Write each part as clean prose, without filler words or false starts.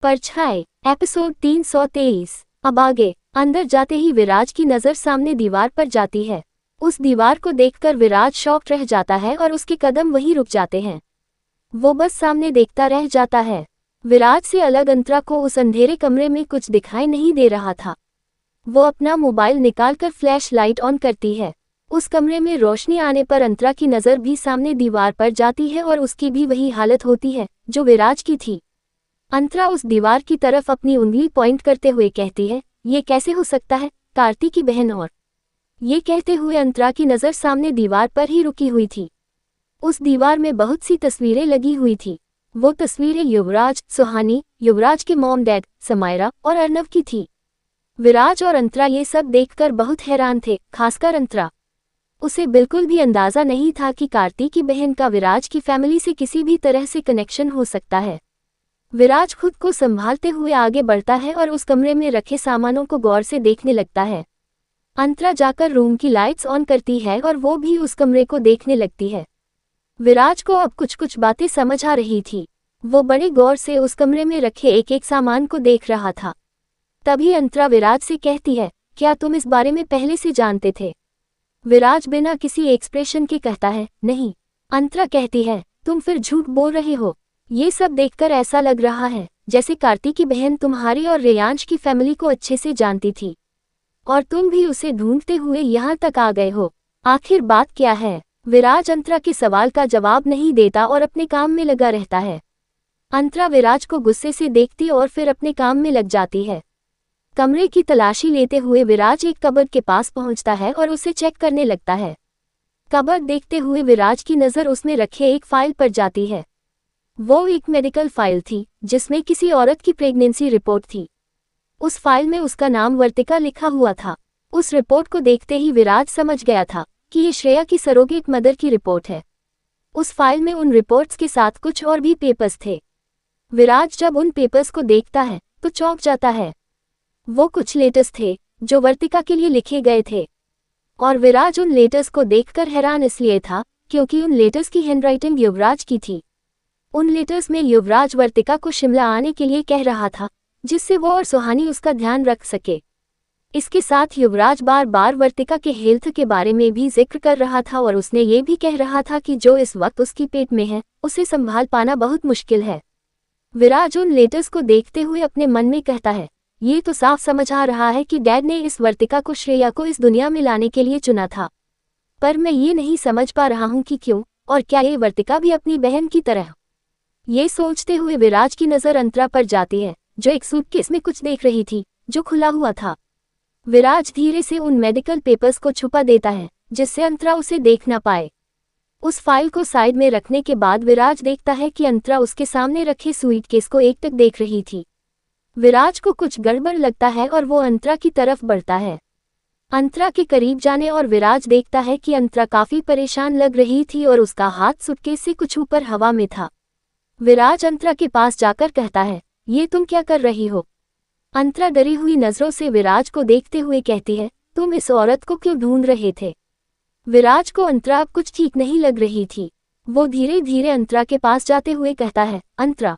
परछाई एपिसोड 323। अब आगे। अंदर जाते ही विराज की नजर सामने दीवार पर जाती है। उस दीवार को देखकर विराज शॉक रह जाता है और उसके कदम वहीं रुक जाते हैं। वो बस सामने देखता रह जाता है। विराज से अलग अंतरा को उस अंधेरे कमरे में कुछ दिखाई नहीं दे रहा था। वो अपना मोबाइल निकालकर फ्लैश लाइट ऑन करती है। उस कमरे में रोशनी आने पर अंतरा की नज़र भी सामने दीवार पर जाती है और उसकी भी वही हालत होती है जो विराज की थी। अंतरा उस दीवार की तरफ अपनी उंगली पॉइंट करते हुए कहती है, ये कैसे हो सकता है, कार्ति की बहन। और ये कहते हुए अंतरा की नज़र सामने दीवार पर ही रुकी हुई थी। उस दीवार में बहुत सी तस्वीरें लगी हुई थी। वो तस्वीरें युवराज, सुहानी, युवराज के मॉम डैड, समायरा और अर्नव की थी। विराज और अंतरा ये सब देखकर बहुत हैरान थे, खासकर अंतरा। उसे बिल्कुल भी अंदाज़ा नहीं था कि कार्ति की बहन का विराज की फैमिली से किसी भी तरह से कनेक्शन हो सकता है। विराज खुद को संभालते हुए आगे बढ़ता है और उस कमरे में रखे सामानों को गौर से देखने लगता है। अंतरा जाकर रूम की लाइट्स ऑन करती है और वो भी उस कमरे को देखने लगती है। विराज को अब कुछ कुछ बातें समझ आ रही थी। वो बड़े गौर से उस कमरे में रखे एक एक सामान को देख रहा था। तभी अंतरा विराज से कहती है, क्या तुम इस बारे में पहले से जानते थे? विराज बिना किसी एक्सप्रेशन के कहता है, नहीं। अंतरा कहती है, तुम फिर झूठ बोल रहे हो। ये सब देखकर ऐसा लग रहा है जैसे कार्ति की बहन तुम्हारी और रेयांश की फैमिली को अच्छे से जानती थी और तुम भी उसे ढूंढते हुए यहाँ तक आ गए हो। आखिर बात क्या है? विराज अंतरा के सवाल का जवाब नहीं देता और अपने काम में लगा रहता है। अंतरा विराज को गुस्से से देखती और फिर अपने काम में लग जाती है। कमरे की तलाशी लेते हुए विराज एक कबर्ड के पास पहुंचता है और उसे चेक करने लगता है। कबर्ड देखते हुए विराज की नज़र उसमें रखे एक फाइल पर जाती है। वो एक मेडिकल फाइल थी जिसमें किसी औरत की प्रेगनेंसी रिपोर्ट थी। उस फाइल में उसका नाम वर्तिका लिखा हुआ था। उस रिपोर्ट को देखते ही विराज समझ गया था कि ये श्रेया की सरोगेट मदर की रिपोर्ट है। उस फाइल में उन रिपोर्ट्स के साथ कुछ और भी पेपर्स थे। विराज जब उन पेपर्स को देखता है तो चौंक जाता है। वो कुछ लेटर्स थे जो वर्तिका के लिए लिखे गए थे और विराज उन लेटर्स को देखकर हैरान इसलिए था क्योंकि उन लेटर्स की हैंडराइटिंग युवराज की थी। उन लेटर्स में युवराज वर्तिका को शिमला आने के लिए कह रहा था जिससे वो और सुहानी उसका ध्यान रख सके। इसके साथ युवराज बार बार वर्तिका के हेल्थ के बारे में भी जिक्र कर रहा था और उसने ये भी कह रहा था कि जो इस वक्त उसकी पेट में है उसे संभाल पाना बहुत मुश्किल है। विराज उन लेटर्स को देखते हुए अपने मन में कहता है, ये तो साफ समझ आ रहा है कि डैड ने इस वर्तिका को श्रेया को इस दुनिया में लाने के लिए चुना था, पर मैं ये नहीं समझ पा रहा हूँ कि क्यों, और क्या ये वर्तिका भी अपनी बहन की तरह? ये सोचते हुए विराज की नज़र अंतरा पर जाती है जो एक सूटकेस में कुछ देख रही थी जो खुला हुआ था। विराज धीरे से उन मेडिकल पेपर्स को छुपा देता है जिससे अंतरा उसे देख ना पाए। उस फाइल को साइड में रखने के बाद विराज देखता है कि अंतरा उसके सामने रखे सूटकेस को एकटक देख रही थी। विराज को कुछ गड़बड़ लगता है और वो अंतरा की तरफ बढ़ता है। अंतरा के करीब जाने और विराज देखता है कि अंतरा काफी परेशान लग रही थी और उसका हाथ सूटकेस से कुछ ऊपर हवा में था। विराज अंतरा के पास जाकर कहता है, ये तुम क्या कर रही हो? अंतरा डरी हुई नजरों से विराज को देखते हुए कहती है, तुम इस औरत को क्यों ढूंढ रहे थे? विराज को अंतरा अब कुछ ठीक नहीं लग रही थी। वो धीरे धीरे अंतरा के पास जाते हुए कहता है, अंतरा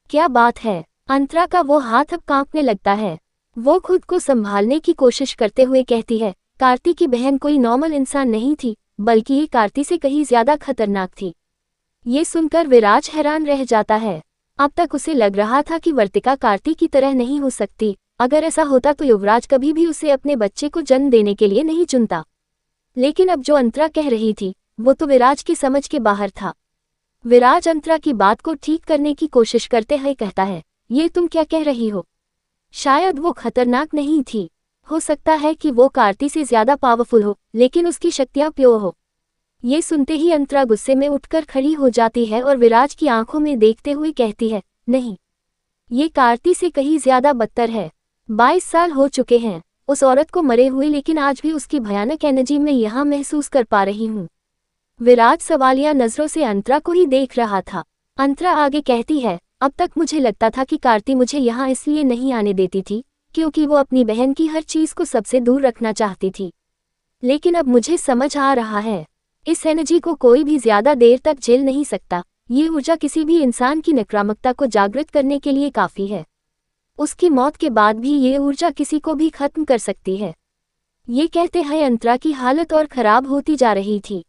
क्या बात है? अंतरा का वो हाथ अब कांपने लगता है। वो खुद को संभालने की कोशिश करते हुए कहती है, कार्ति की बहन कोई नॉर्मल इंसान नहीं थी, बल्कि ये कार्ति से कहीं ज्यादा खतरनाक थी। ये सुनकर विराज हैरान रह जाता है। अब तक उसे लग रहा था कि वर्तिका कार्ति की तरह नहीं हो सकती। अगर ऐसा होता तो युवराज कभी भी उसे अपने बच्चे को जन्म देने के लिए नहीं चुनता। लेकिन अब जो अंतरा कह रही थी वो तो विराज की समझ के बाहर था। विराज अंतरा की बात को ठीक करने की कोशिश करते हुए कहता है, ये तुम क्या कह रही हो? शायद वो खतरनाक नहीं थी। हो सकता है कि वो कार्ति से ज्यादा पावरफुल हो, लेकिन उसकी शक्तियां प्योर हो। ये सुनते ही अंतरा गुस्से में उठकर खड़ी हो जाती है और विराज की आंखों में देखते हुए कहती है, नहीं, ये कार्ति से कहीं ज्यादा बदतर है। 22 साल हो चुके हैं उस औरत को मरे हुए, लेकिन आज भी उसकी भयानक एनर्जी मैं यहाँ महसूस कर पा रही हूँ। विराज सवालिया नजरों से अंतरा को ही देख रहा था। अंतरा आगे कहती है, अब तक मुझे लगता था कि कार्ति मुझे यहाँ इसलिए नहीं आने देती थी क्योंकि वो अपनी बहन की हर चीज को सबसे दूर रखना चाहती थी, लेकिन अब मुझे समझ आ रहा है इस एनर्जी को कोई भी ज्यादा देर तक झेल नहीं सकता, ये ऊर्जा किसी भी इंसान की नकारात्मकता को जागृत करने के लिए काफ़ी है। उसकी मौत के बाद भी ये ऊर्जा किसी को भी खत्म कर सकती है। ये कहते हैं अंतरा की हालत और ख़राब होती जा रही थी।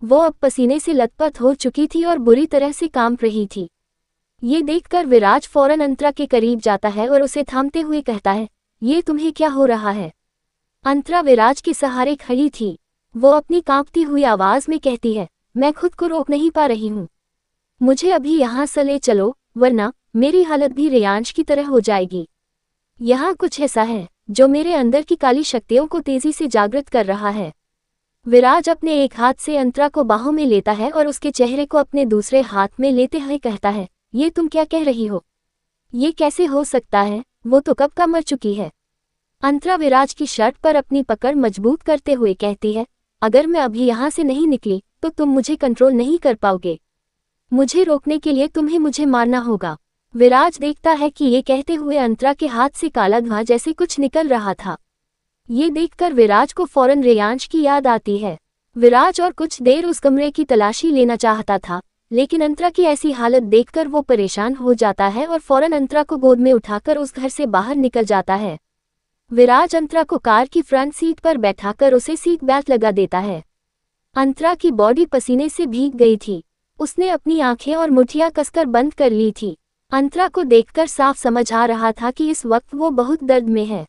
वो अब पसीने से लथपथ हो चुकी थी और बुरी तरह से कांप रही थी। ये देखकर विराज फौरन अंतरा के करीब जाता है और उसे थामते हुए कहता है, ये तुम्हें क्या हो रहा है? अंतरा विराज के सहारे खड़ी थी। वो अपनी कांपती हुई आवाज़ में कहती है, मैं खुद को रोक नहीं पा रही हूँ। मुझे अभी यहाँ से ले चलो, वरना मेरी हालत भी रेयांश की तरह हो जाएगी। यहाँ कुछ ऐसा है जो मेरे अंदर की काली शक्तियों को तेजी से जागृत कर रहा है। विराज अपने एक हाथ से अंतरा को बाहों में लेता है और उसके चेहरे को अपने दूसरे हाथ में लेते हुए कहता है, ये तुम क्या कह रही हो? ये कैसे हो सकता है? वो तो कब का मर चुकी है। अंतरा विराज की शर्ट पर अपनी पकड़ मजबूत करते हुए कहती है, अगर मैं अभी यहाँ से नहीं निकली तो तुम मुझे कंट्रोल नहीं कर पाओगे। मुझे रोकने के लिए तुम्हें मुझे मारना होगा। विराज देखता है कि ये कहते हुए अंतरा के हाथ से काला धुआं जैसे कुछ निकल रहा था। ये देखकर विराज को फौरन रेयांश की याद आती है। विराज और कुछ देर उस कमरे की तलाशी लेना चाहता था, लेकिन अंतरा की ऐसी हालत देखकर वो परेशान हो जाता है और फौरन अंतरा को गोद में उठाकर उस घर से बाहर निकल जाता है। विराज अंतरा को कार की फ्रंट सीट पर बैठाकर उसे सीट बेल्ट लगा देता है। अंतरा की बॉडी पसीने से भीग गई थी। उसने अपनी आंखें और मुठ्ठियां कसकर बंद कर ली थी। अंतरा को देखकर साफ समझ आ रहा था कि इस वक्त वो बहुत दर्द में है।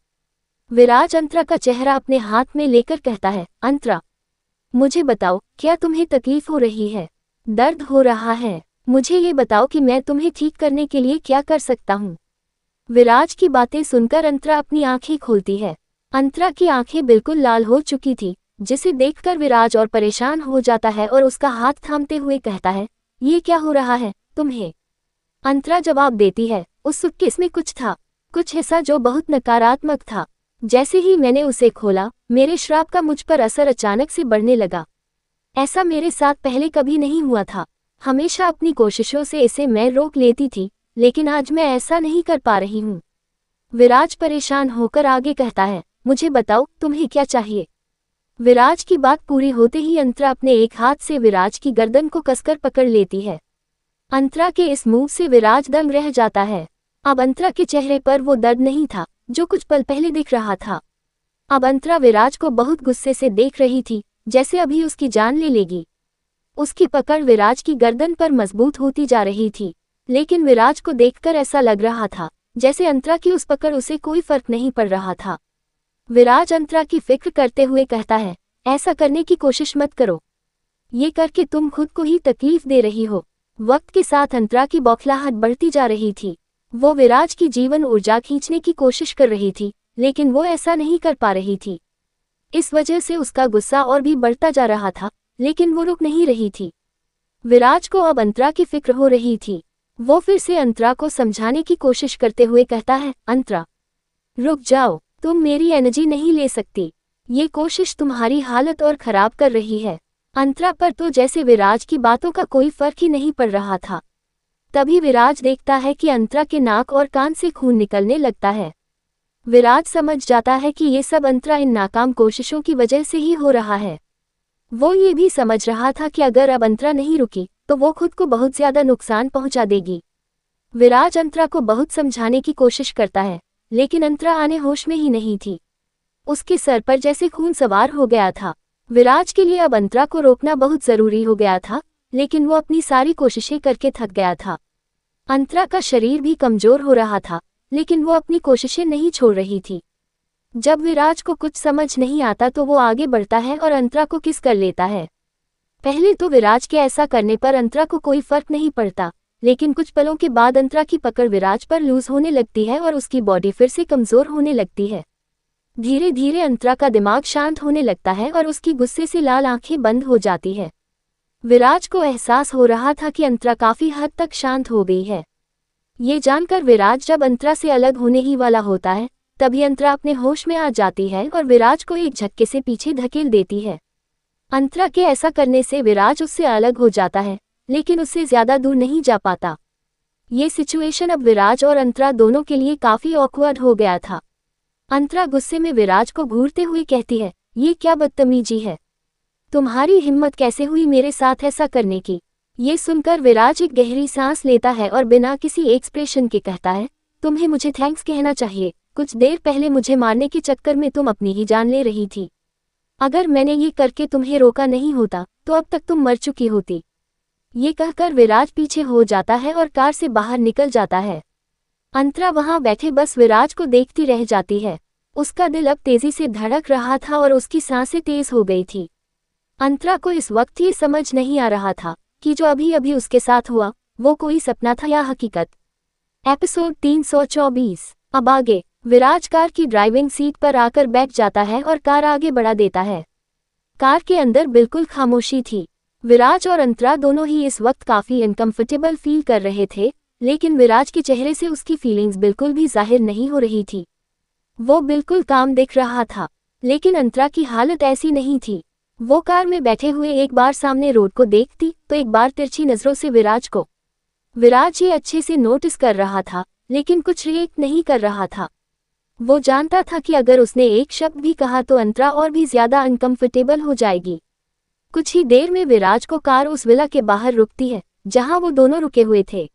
विराज अंतरा का चेहरा अपने हाथ में लेकर कहता है, अंतरा, मुझे बताओ, क्या तुम्हें तकलीफ हो रही है? दर्द हो रहा है? मुझे ये बताओ कि मैं तुम्हें ठीक करने के लिए क्या कर सकता हूँ। विराज की बातें सुनकर अंतरा अपनी आंखें खोलती है। अंतरा की आंखें बिल्कुल लाल हो चुकी थी, जिसे देखकर विराज और परेशान हो जाता है और उसका हाथ थामते हुए कहता है, ये क्या हो रहा है तुम्हें? अंतरा जवाब देती है, उस सूटकेस में कुछ था, कुछ ऐसा जो बहुत नकारात्मक था। जैसे ही मैंने उसे खोला, मेरे श्राप का मुझ पर असर अचानक से बढ़ने लगा। ऐसा मेरे साथ पहले कभी नहीं हुआ था। हमेशा अपनी कोशिशों से इसे मैं रोक लेती थी, लेकिन आज मैं ऐसा नहीं कर पा रही हूँ। विराज परेशान होकर आगे कहता है, मुझे बताओ, तुम्हें क्या चाहिए? विराज की बात पूरी होते ही अंतरा अपने एक हाथ से विराज की गर्दन को कसकर पकड़ लेती है। अंतरा के इस मूव से विराज दंग रह जाता है। अब अंतरा के चेहरे पर वो दर्द नहीं था जो कुछ पल पहले दिख रहा था। अब अंतरा विराज को बहुत गुस्से से देख रही थी, जैसे अभी उसकी जान ले लेगी। उसकी पकड़ विराज की गर्दन पर मजबूत होती जा रही थी, लेकिन विराज को देखकर ऐसा लग रहा था जैसे अंतरा की उस पकड़ उसे कोई फर्क नहीं पड़ रहा था। विराज अंतरा की फिक्र करते हुए कहता है, ऐसा करने की कोशिश मत करो। ये करके तुम खुद को ही तकलीफ दे रही हो। वक्त के साथ अंतरा की बौखलाहट बढ़ती जा रही थी। वो विराज की जीवन ऊर्जा खींचने की कोशिश कर रही थी, लेकिन वो ऐसा नहीं कर पा रही थी। इस वजह से उसका गुस्सा और भी बढ़ता जा रहा था, लेकिन वो रुक नहीं रही थी। विराज को अब अंतरा की फिक्र हो रही थी। वो फिर से अंतरा को समझाने की कोशिश करते हुए कहता है, अंतरा, रुक जाओ, तुम मेरी एनर्जी नहीं ले सकती। ये कोशिश तुम्हारी हालत और खराब कर रही है। अंतरा पर तो जैसे विराज की बातों का कोई फर्क ही नहीं पड़ रहा था। तभी विराज देखता है कि अंतरा के नाक और कान से खून निकलने लगता है। विराज समझ जाता है कि ये सब अंतरा इन नाकाम कोशिशों की वजह से ही हो रहा है। वो ये भी समझ रहा था कि अगर अब अंतरा नहीं रुकी तो वो खुद को बहुत ज्यादा नुकसान पहुंचा देगी। विराज अंतरा को बहुत समझाने की कोशिश करता है, लेकिन अंतरा आने होश में ही नहीं थी। उसके सर पर जैसे खून सवार हो गया था। विराज के लिए अब अंतरा को रोकना बहुत जरूरी हो गया था, लेकिन वो अपनी सारी कोशिशें करके थक गया था। अंतरा का शरीर भी कमजोर हो रहा था, लेकिन वो अपनी कोशिशें नहीं छोड़ रही थी। जब विराज को कुछ समझ नहीं आता तो वो आगे बढ़ता है और अंतरा को किस कर लेता है। पहले तो विराज के ऐसा करने पर अंतरा को कोई फर्क नहीं पड़ता, लेकिन कुछ पलों के बाद अंतरा की पकड़ विराज पर लूज होने लगती है और उसकी बॉडी फिर से कमजोर होने लगती है। धीरे धीरे अंतरा का दिमाग शांत होने लगता है और उसकी गुस्से से लाल आंखें बंद हो जाती है। विराज को एहसास हो रहा था कि अंतरा काफी हद तक शांत हो गई है। ये जानकर विराज जब अंतरा से अलग होने ही वाला होता है, तभी अंतरा अपने होश में आ जाती है और विराज को एक झटके से पीछे धकेल देती है। अंतरा के ऐसा करने से विराज उससे अलग हो जाता है, लेकिन उससे ज्यादा दूर नहीं जा पाता। ये सिचुएशन अब विराज और अंतरा दोनों के लिए काफी ऑकवर्ड हो गया था। अंतरा गुस्से में विराज को घूरते हुए कहती है, ये क्या बदतमीजी है? तुम्हारी हिम्मत कैसे हुई मेरे साथ ऐसा करने की? ये सुनकर विराज एक गहरी सांस लेता है और बिना किसी एक्सप्रेशन के कहता है, तुम्हें मुझे थैंक्स कहना चाहिए। कुछ देर पहले मुझे मारने के चक्कर में तुम अपनी ही जान ले रही थी। अगर मैंने ये करके तुम्हें रोका नहीं होता तो अब तक तुम मर चुकी होती। ये कहकर विराज पीछे हो जाता है और कार से बाहर निकल जाता है। अंतरा वहां बैठे बस विराज को देखती रह जाती है। उसका दिल अब तेजी से धड़क रहा था और उसकी सांसें तेज हो गई थी। अंतरा को इस वक्त ये समझ नहीं आ रहा था कि जो अभी अभी उसके साथ हुआ वो कोई सपना था या हकीकत। एपिसोड 324। अब आगे। विराज कार की ड्राइविंग सीट पर आकर बैठ जाता है और कार आगे बढ़ा देता है। कार के अंदर बिल्कुल खामोशी थी। विराज और अंतरा दोनों ही इस वक्त काफी अनकंफर्टेबल फील कर रहे थे, लेकिन विराज के चेहरे से उसकी फीलिंग्स बिल्कुल भी जाहिर नहीं हो रही थी। वो बिल्कुल काम दिख रहा था, लेकिन अंतरा की हालत ऐसी नहीं थी। वो कार में बैठे हुए एक बार सामने रोड को देखती तो एक बार तिरछी नजरों से विराज को। विराज ये अच्छे से नोटिस कर रहा था, लेकिन कुछ रिएक्ट नहीं कर रहा था। वो जानता था कि अगर उसने एक शब्द भी कहा तो अंतरा और भी ज्यादा अनकंफर्टेबल हो जाएगी। कुछ ही देर में विराज को कार उस विला के बाहर रुकती है जहां वो दोनों रुके हुए थे।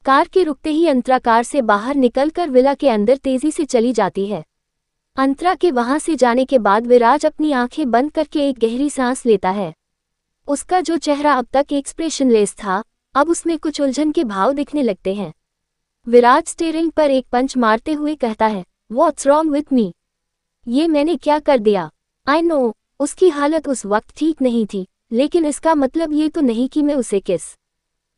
कार के रुकते ही अंतरा कार से बाहर निकलकर विला के अंदर तेजी से चली जाती है। अंतरा के वहां से जाने के बाद विराज अपनी आंखें बंद करके एक गहरी सांस लेता है। उसका जो चेहरा अब तक एक्सप्रेशनलेस था, अब उसमें कुछ उलझन के भाव दिखने लगते हैं। विराज स्टीयरिंग पर एक पंच मारते हुए कहता है, व्हाट्स रॉन्ग विथ मी? ये मैंने क्या कर दिया? आई नो उसकी हालत उस वक्त ठीक नहीं थी, लेकिन इसका मतलब ये तो नहीं कि मैं उसे किस।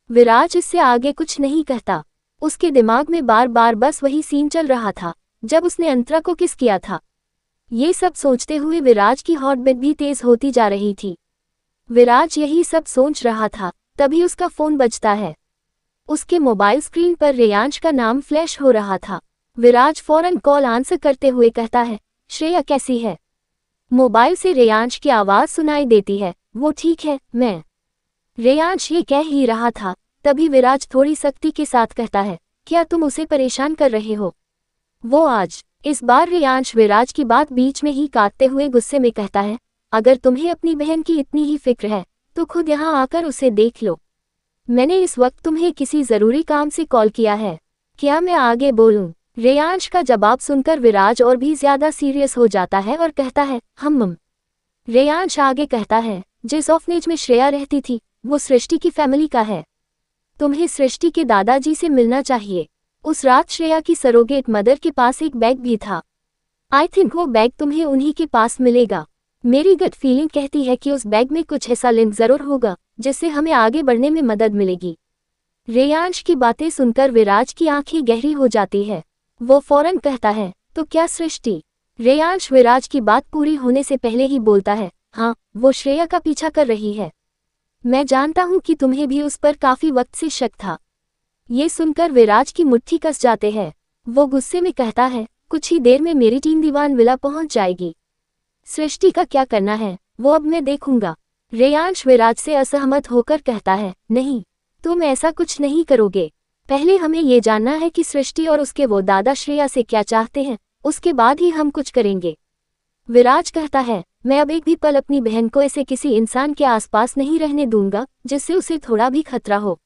विराज इससे आगे कुछ नहीं कहता। उसके दिमाग में बार बार बस वही सीन चल रहा था जब उसने अंतरा को किस किया था। ये सब सोचते हुए विराज की हार्ट बीट भी तेज होती जा रही थी। विराज यही सब सोच रहा था, तभी उसका फोन बजता है। उसके मोबाइल स्क्रीन पर रेयांश का नाम फ्लैश हो रहा था। विराज फौरन कॉल आंसर करते हुए कहता है, श्रेया कैसी है? मोबाइल से रेयांश की आवाज सुनाई देती है, वो ठीक है, मैं। रेयांश ये कह ही रहा था, तभी विराज थोड़ी सख्ती के साथ कहता है, क्या तुम उसे परेशान कर रहे हो? वो आज। इस बार रेयांश विराज की बात बीच में ही काटते हुए गुस्से में कहता है, अगर तुम्हें अपनी बहन की इतनी ही फिक्र है तो खुद यहाँ आकर उसे देख लो। मैंने इस वक्त तुम्हें किसी जरूरी काम से कॉल किया है, क्या मैं आगे बोलूं? रेयांश का जवाब सुनकर विराज और भी ज्यादा सीरियस हो जाता है और कहता है, हम। रेयांश आगे कहता है, जिस ऑर्फनेज में श्रेया रहती थी वो सृष्टि की फैमिली का है। तुम्हें सृष्टि के दादाजी से मिलना चाहिए। उस रात श्रेया की सरोगेट मदर के पास एक बैग भी था। आई थिंक वो बैग तुम्हें उन्हीं के पास मिलेगा। मेरी गट फीलिंग कहती है कि उस बैग में कुछ ऐसा लिंक जरूर होगा जिससे हमें आगे बढ़ने में मदद मिलेगी। रेयांश की बातें सुनकर विराज की आंखें गहरी हो जाती है। वो फौरन कहता है, तो क्या सृष्टि? रेयांश विराज की बात पूरी होने से पहले ही बोलता है, हाँ, वो श्रेया का पीछा कर रही है। मैं जानता हूं कि तुम्हें भी उस पर काफी वक्त से शक था। ये सुनकर विराज की मुट्ठी कस जाते हैं। वो गुस्से में कहता है, कुछ ही देर में मेरी टीम दीवान विला पहुंच जाएगी। सृष्टि का क्या करना है वो अब मैं देखूंगा। रेयांश विराज से असहमत होकर कहता है, नहीं, तुम ऐसा कुछ नहीं करोगे। पहले हमें ये जानना है कि सृष्टि और उसके वो दादा श्रेया से क्या चाहते हैं, उसके बाद ही हम कुछ करेंगे। विराज कहता है, मैं अब एक भी पल अपनी बहन को ऐसे किसी इंसान के आसपास नहीं रहने दूंगा जिससे उसे थोड़ा भी खतरा हो।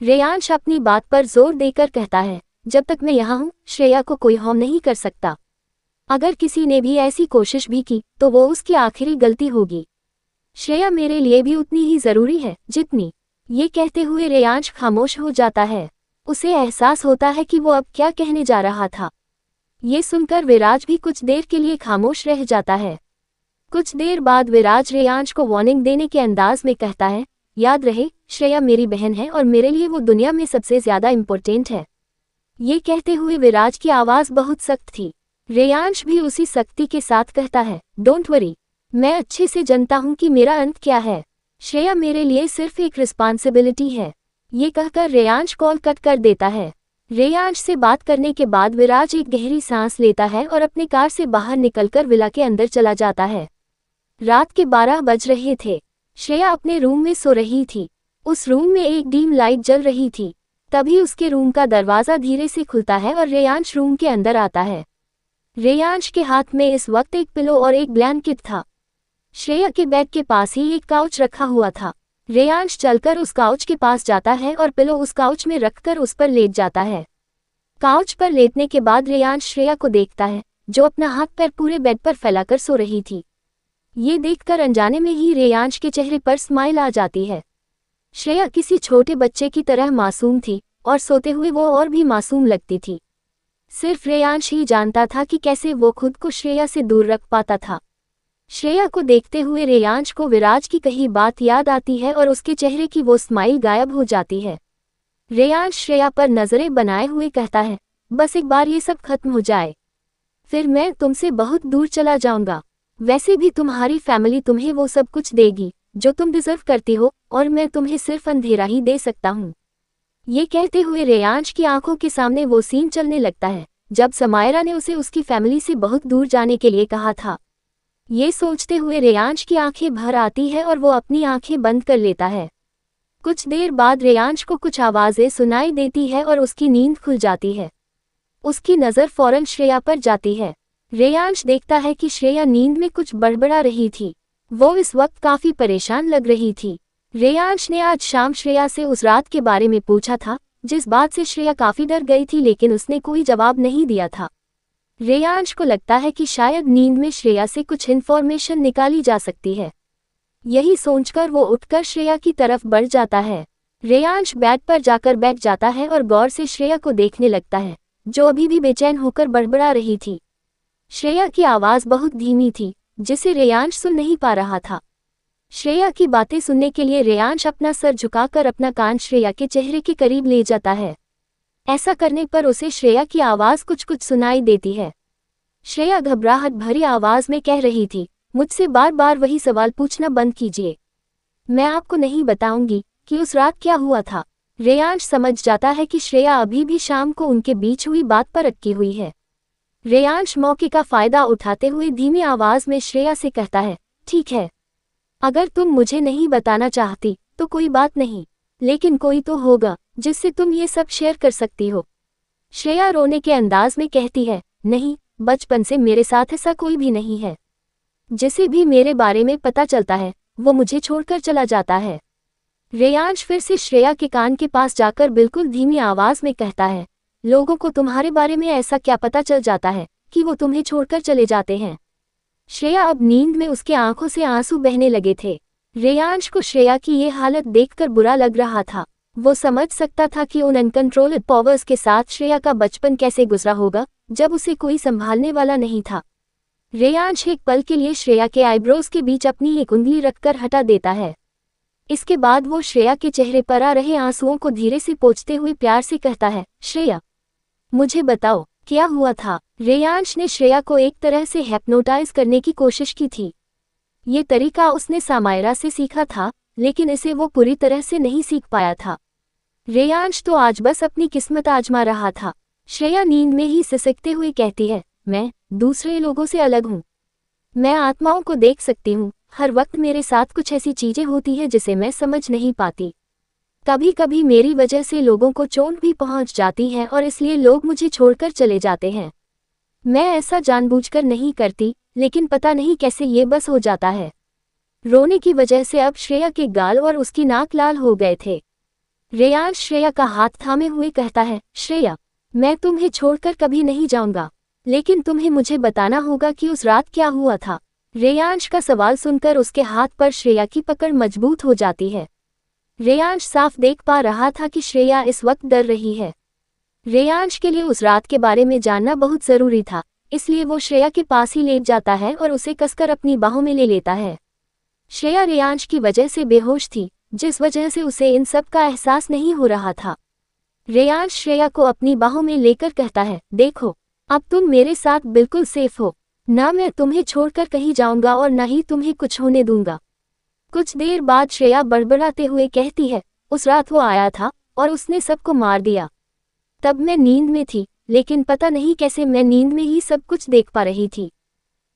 रेयांश अपनी बात पर जोर देकर कहता है, जब तक मैं यहाँ हूँ श्रेया को कोई हार्म नहीं कर सकता। अगर किसी ने भी ऐसी कोशिश भी की तो वो उसकी आखिरी गलती होगी। श्रेया मेरे लिए भी उतनी ही जरूरी है जितनी। ये कहते हुए रेयांश खामोश हो जाता है। उसे एहसास होता है कि वो अब क्या कहने जा रहा था। ये सुनकर विराज भी कुछ देर के लिए खामोश रह जाता है। कुछ देर बाद विराज रेयांश को वार्निंग देने के अंदाज में कहता है, याद रहे, श्रेया मेरी बहन है और मेरे लिए वो दुनिया में सबसे ज्यादा इम्पोर्टेंट है। ये कहते हुए विराज की आवाज बहुत सख्त थी। रेयांश भी उसी सख्ती के साथ कहता है, डोंट वरी, मैं अच्छे से जानता हूँ कि मेरा अंत क्या है। श्रेया मेरे लिए सिर्फ एक रिस्पॉन्सिबिलिटी है। ये कहकर रेयांश कॉल कट कर देता है। रेयांश से बात करने के बाद विराज एक गहरी सांस लेता है और अपनी कार से बाहर निकलकर विला के अंदर चला जाता है। रात के 12 बज रहे थे। श्रेया अपने रूम में सो रही थी। उस रूम में एक डीम लाइट जल रही थी। तभी उसके रूम का दरवाजा धीरे से खुलता है और रेयांश रूम के अंदर आता है। रेयांश के हाथ में इस वक्त एक पिलो और एक ब्लैंकेट था। श्रेया के बेड के पास ही एक काउच रखा हुआ था। रेयांश चलकर उस काउच के पास जाता है और पिलो उस काउच में रखकर उस पर लेट जाता है। काउच पर लेटने के बाद रेयांश श्रेया को देखता है, जो अपना हाथ पैर पूरे बेड पर फैलाकर सो रही थी। ये देखकर अनजाने में ही रेयांश के चेहरे पर स्माइल आ जाती है। श्रेया किसी छोटे बच्चे की तरह मासूम थी और सोते हुए वो और भी मासूम लगती थी। सिर्फ रेयांश ही जानता था कि कैसे वो खुद को श्रेया से दूर रख पाता था। श्रेया को देखते हुए रेयांश को विराज की कही बात याद आती है और उसके चेहरे की वो स्माइल गायब हो जाती है। रेयांश श्रेया पर नजरें बनाए हुए कहता है, बस एक बार ये सब खत्म हो जाए, फिर मैं तुमसे बहुत दूर चला जाऊंगा। वैसे भी तुम्हारी फैमिली तुम्हें वो सब कुछ देगी जो तुम डिजर्व करती हो, और मैं तुम्हें सिर्फ अंधेरा ही दे सकता हूँ। ये कहते हुए रेयांश की आंखों के सामने वो सीन चलने लगता है जब समायरा ने उसे उसकी फैमिली से बहुत दूर जाने के लिए कहा था। ये सोचते हुए रेयांश की आंखें भर आती है और वो अपनी आंखें बंद कर लेता है। कुछ देर बाद रेयांश को कुछ आवाजें सुनाई देती है और उसकी नींद खुल जाती है। उसकी नज़र फौरन श्रेया पर जाती है। रेयांश देखता है कि श्रेया नींद में कुछ बड़बड़ा रही थी। वो इस वक्त काफी परेशान लग रही थी। रेयांश ने आज शाम श्रेया से उस रात के बारे में पूछा था, जिस बात से श्रेया काफी डर गई थी, लेकिन उसने कोई जवाब नहीं दिया था। रेयांश को लगता है कि शायद नींद में श्रेया से कुछ इन्फॉर्मेशन निकाली जा सकती है। यही सोचकर वो उठकर श्रेया की तरफ बढ़ जाता है। रेयांश बेड पर जाकर बैठ जाता है और गौर से श्रेया को देखने लगता है, जो अभी भी बेचैन होकर बड़बड़ा रही थी। श्रेया की आवाज़ बहुत धीमी थी, जिसे रेयांश सुन नहीं पा रहा था। श्रेया की बातें सुनने के लिए रेयांश अपना सर झुकाकर अपना कान श्रेया के चेहरे के करीब ले जाता है। ऐसा करने पर उसे श्रेया की आवाज़ कुछ कुछ सुनाई देती है। श्रेया घबराहट भरी आवाज़ में कह रही थी, मुझसे बार बार वही सवाल पूछना बंद कीजिए। मैं आपको नहीं बताऊंगी कि उस रात क्या हुआ था। रेयांश समझ जाता है कि श्रेया अभी भी शाम को उनके बीच हुई बात पर अटकी हुई है। रेयांश मौके का फायदा उठाते हुए धीमी आवाज में श्रेया से कहता है, ठीक है, अगर तुम मुझे नहीं बताना चाहती तो कोई बात नहीं, लेकिन कोई तो होगा जिससे तुम ये सब शेयर कर सकती हो। श्रेया रोने के अंदाज में कहती है, नहीं, बचपन से मेरे साथ ऐसा कोई भी नहीं है। जिसे भी मेरे बारे में पता चलता है वो मुझे छोड़कर चला जाता है। रेयांश फिर से श्रेया के कान के पास जाकर बिल्कुल धीमी आवाज में कहता है, लोगों को तुम्हारे बारे में ऐसा क्या पता चल जाता है कि वो तुम्हें छोड़कर चले जाते हैं। श्रेया अब नींद में उसके आंखों से आंसू बहने लगे थे। रेयांश को श्रेया की ये हालत देखकर बुरा लग रहा था। वो समझ सकता था कि उन अनकंट्रोल्ड पावर्स के साथ श्रेया का बचपन कैसे गुजरा होगा जब उसे कोई संभालने वाला नहीं था। रेयांश एक पल के लिए श्रेया के आईब्रोज के बीच अपनी एक उंगली रखकर हटा देता है। इसके बाद वो श्रेया के चेहरे पर आ रहे आंसुओं को धीरे से पोंछते हुए प्यार से कहता है, श्रेया, मुझे बताओ क्या हुआ था। रेयांश ने श्रेया को एक तरह से हिप्नोटाइज करने की कोशिश की थी। ये तरीका उसने समायरा से सीखा था, लेकिन इसे वो पूरी तरह से नहीं सीख पाया था। रेयांश तो आज बस अपनी किस्मत आजमा रहा था। श्रेया नींद में ही सिसकते हुए कहती है, मैं दूसरे लोगों से अलग हूँ। मैं आत्माओं को देख सकती हूँ। हर वक्त मेरे साथ कुछ ऐसी चीजें होती हैं जिसे मैं समझ नहीं पाती। कभी कभी मेरी वजह से लोगों को चोट भी पहुंच जाती है और इसलिए लोग मुझे छोड़कर चले जाते हैं। मैं ऐसा जानबूझकर नहीं करती, लेकिन पता नहीं कैसे ये बस हो जाता है। रोने की वजह से अब श्रेया के गाल और उसकी नाक लाल हो गए थे। रेयांश श्रेया का हाथ थामे हुए कहता है, श्रेया, मैं तुम्हें छोड़कर कभी नहीं जाऊंगा, लेकिन तुम्हें मुझे बताना होगा कि उस रात क्या हुआ था। रेयांश का सवाल सुनकर उसके हाथ पर श्रेया की पकड़ मजबूत हो जाती है। रेयांश साफ देख पा रहा था कि श्रेया इस वक्त डर रही है। रेयांश के लिए उस रात के बारे में जानना बहुत जरूरी था, इसलिए वो श्रेया के पास ही लेट जाता है और उसे कसकर अपनी बाहों में ले लेता है। श्रेया रेयांश की वजह से बेहोश थी, जिस वजह से उसे इन सब का एहसास नहीं हो रहा था। रेयांश श्रेया को अपनी बाहों में लेकर कहता है, देखो, अब तुम मेरे साथ बिल्कुल सेफ हो। ना मैं तुम्हें छोड़कर कहीं जाऊंगा और ना ही तुम्हें कुछ होने दूंगा। कुछ देर बाद श्रेया बड़बड़ाते हुए कहती है, उस रात वो आया था और उसने सबको मार दिया। तब मैं नींद में थी, लेकिन पता नहीं कैसे मैं नींद में ही सब कुछ देख पा रही थी।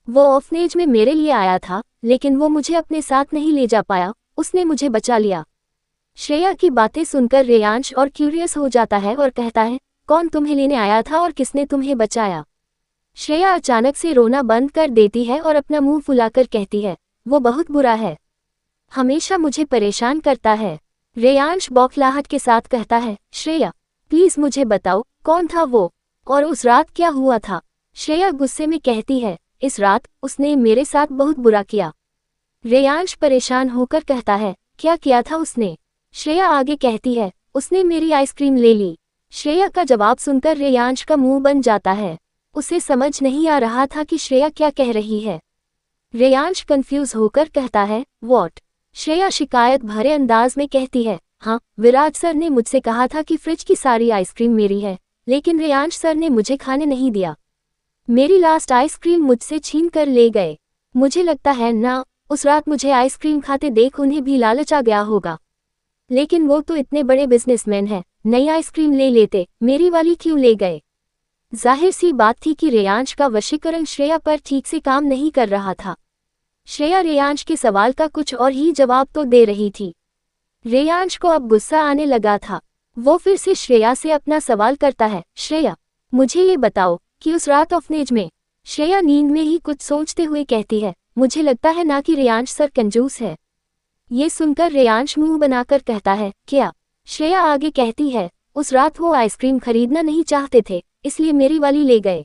वो ऑर्फनेज में मेरे लिए आया था, लेकिन वो मुझे अपने साथ नहीं ले जा पाया, उसने मुझे बचा लिया। श्रेया की बातें सुनकर रेयांश और क्यूरियस हो जाता है और कहता है, कौन तुम्हें लेने आया था और किसने तुम्हें बचाया। श्रेया अचानक से रोना बंद कर देती है और अपना मुंह फुलाकर कहती है, वो बहुत बुरा है। हमेशा मुझे परेशान करता है। रेयांश बौखलाहट के साथ कहता है, श्रेया प्लीज मुझे बताओ कौन था वो, और उस रात क्या हुआ था। श्रेया गुस्से में कहती है, इस रात उसने मेरे साथ बहुत बुरा किया। रेयांश परेशान होकर कहता है, क्या किया था उसने। श्रेया आगे कहती है, उसने मेरी आइसक्रीम ले ली। श्रेया का जवाब सुनकर रेयांश का मुंह बन जाता है। उसे समझ नहीं आ रहा था कि श्रेया क्या कह रही है। रेयांश कंफ्यूज होकर कहता है, व्हाट। श्रेया शिकायत भरे अंदाज में कहती है, हाँ विराज सर ने मुझसे कहा था कि फ्रिज की सारी आइसक्रीम मेरी है, लेकिन रेयांश सर ने मुझे खाने नहीं दिया। मेरी लास्ट आइसक्रीम मुझसे छीन कर ले गए। मुझे लगता है ना, उस रात मुझे आइसक्रीम खाते देख उन्हें भी लालच आ गया होगा, लेकिन वो तो इतने बड़े बिजनेसमैन हैं, नई आइसक्रीम ले लेते, मेरी वाली क्यों ले गए। जाहिर सी बात थी कि रेयांश का वशीकरण श्रेया पर ठीक से काम नहीं कर रहा था। श्रेया रेयांश के सवाल का कुछ और ही जवाब तो दे रही थी। रेयांश को अब गुस्सा आने लगा था। वो फिर से श्रेया से अपना सवाल करता है, श्रेया मुझे ये बताओ कि उस रात ऑफनेज में। श्रेया नींद में ही कुछ सोचते हुए कहती है, मुझे लगता है ना कि रेयांश सर कंजूस है। ये सुनकर रेयांश मुंह बनाकर कहता है, क्या। श्रेया आगे कहती है, उस रात वो आइसक्रीम खरीदना नहीं चाहते थे, इसलिए मेरी वाली ले गए।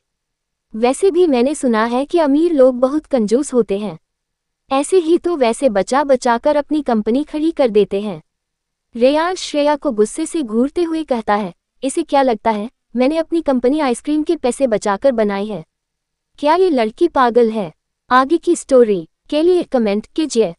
वैसे भी मैंने सुना है कि अमीर लोग बहुत कंजूस होते हैं, ऐसे ही तो वैसे बचा बचा कर अपनी कंपनी खड़ी कर देते हैं। रेयांश श्रेया को गुस्से से घूरते हुए कहता है, इसे क्या लगता है मैंने अपनी कंपनी आइसक्रीम के पैसे बचाकर बनाई है। क्या ये लड़की पागल है। आगे की स्टोरी के लिए कमेंट कीजिए।